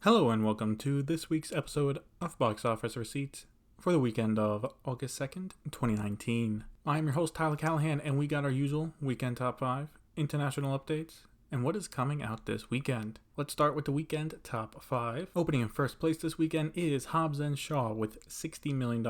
Hello and welcome to this week's episode of Box Office Receipts for the weekend of August 2nd, 2019. I'm your host Tyler Callahan, and we got our usual weekend top 5, international updates, and what is coming out this weekend. Let's start with the weekend top 5. Opening in first place this weekend is Hobbs & Shaw with $60 million.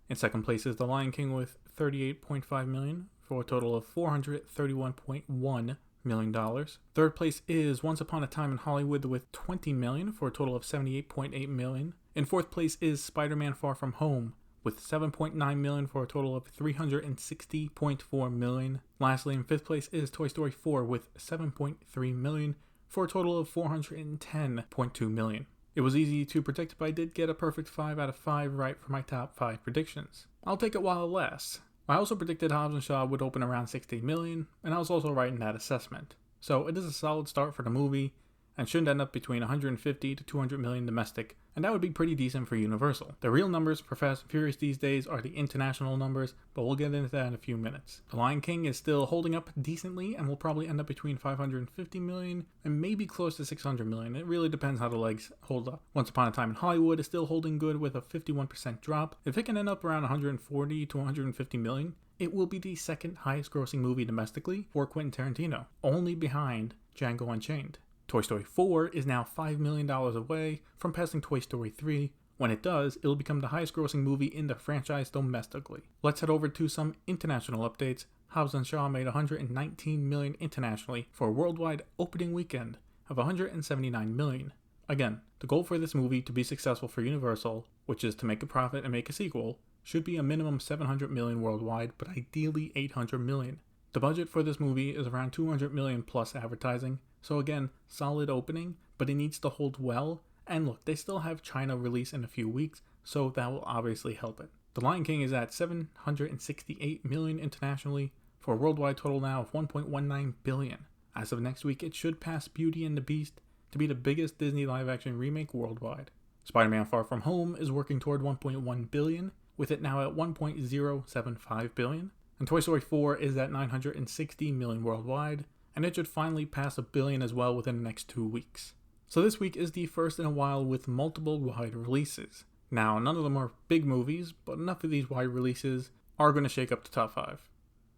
In second place is The Lion King with $38.5 million for a total of $431.1 million. Third place is Once Upon a Time in Hollywood with $20 million for a total of $78.8 million. In fourth place is Spider-Man Far From Home with $7.9 million for a total of $360.4 million. Lastly, in fifth place is Toy Story 4 with $7.3 million for a total of $410.2 million. It was easy to predict, but I did get a perfect 5 out of 5 right for my top 5 predictions. I'll take it while it lasts. I also predicted Hobbs & Shaw would open around $60 million, and I was also right in that assessment. So it is a solid start for the movie, and should end up between $150 to $200 million domestic, and that would be pretty decent for Universal. The real numbers for Fast and Furious these days are the international numbers, but we'll get into that in a few minutes. The Lion King is still holding up decently, and will probably end up between $550 million and maybe close to $600 million. It really depends how the legs hold up. Once Upon a Time in Hollywood is still holding good with a 51% drop. If it can end up around $140 to $150 million, it will be the second highest grossing movie domestically for Quentin Tarantino, only behind Django Unchained. Toy Story 4 is now $5 million away from passing Toy Story 3. When it does, it'll become the highest grossing movie in the franchise domestically. Let's head over to some international updates. Hobbs & Shaw made $119 million internationally for a worldwide opening weekend of $179 million. Again, the goal for this movie to be successful for Universal, which is to make a profit and make a sequel, should be a minimum $700 million worldwide, but ideally $800 million. The budget for this movie is around $200 million plus advertising, so again, solid opening, but it needs to hold well, and look, they still have China release in a few weeks, so that will obviously help it. The Lion King is at $768 million internationally, for a worldwide total now of $1.19 billion. As of next week, it should pass Beauty and the Beast to be the biggest Disney live-action remake worldwide. Spider-Man Far From Home is working toward $1.1 billion, with it now at $1.075 billion. And Toy Story 4 is at $960 million worldwide, and it should finally pass $1 billion as well within the next 2 weeks. So this week is the first in a while with multiple wide releases. Now, none of them are big movies, but enough of these wide releases are going to shake up the top 5.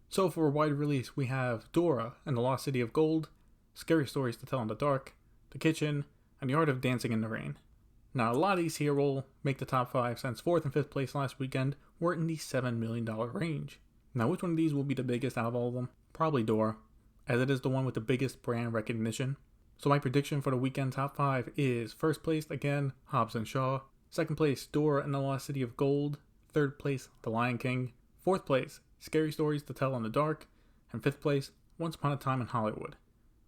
So for a wide release, we have Dora and the Lost City of Gold, Scary Stories to Tell in the Dark, The Kitchen, and The Art of Dancing in the Rain. Now, a lot of these here will make the top 5 since 4th and 5th place last weekend were in the $7 million range. Now, which one of these will be the biggest out of all of them? Probably Dora, as it is the one with the biggest brand recognition. So my prediction for the weekend top 5 is first place, again, Hobbs & Shaw. Second place, Dora and the Lost City of Gold. Third place, The Lion King. Fourth place, Scary Stories to Tell in the Dark. And fifth place, Once Upon a Time in Hollywood.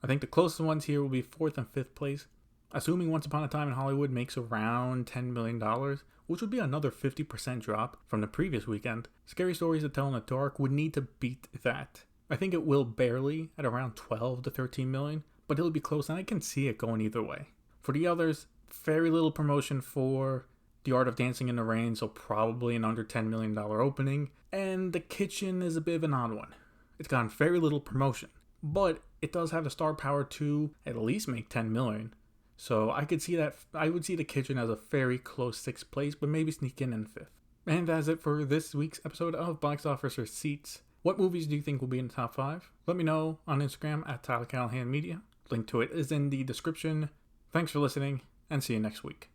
I think the closest ones here will be 4th and 5th place. Assuming Once Upon a Time in Hollywood makes around $10 million, which would be another 50% drop from the previous weekend, Scary Stories to Tell in the Dark would need to beat that. I think it will barely at around 12 to 13 million, but it'll be close, and I can see it going either way. For the others, very little promotion for The Art of Dancing in the Rain, so probably an under $10 million opening, and The Kitchen is a bit of an odd one. It's gotten very little promotion, but it does have the star power to at least make $10 million. So I could see that. I would see The Kitchen as a very close 6th place, but maybe sneak in 5th. And that's it for this week's episode of Box Office Receipts. What movies do you think will be in the top 5? Let me know on Instagram at Tyler Callahan Media. Link to it is in the description. Thanks for listening, and see you next week.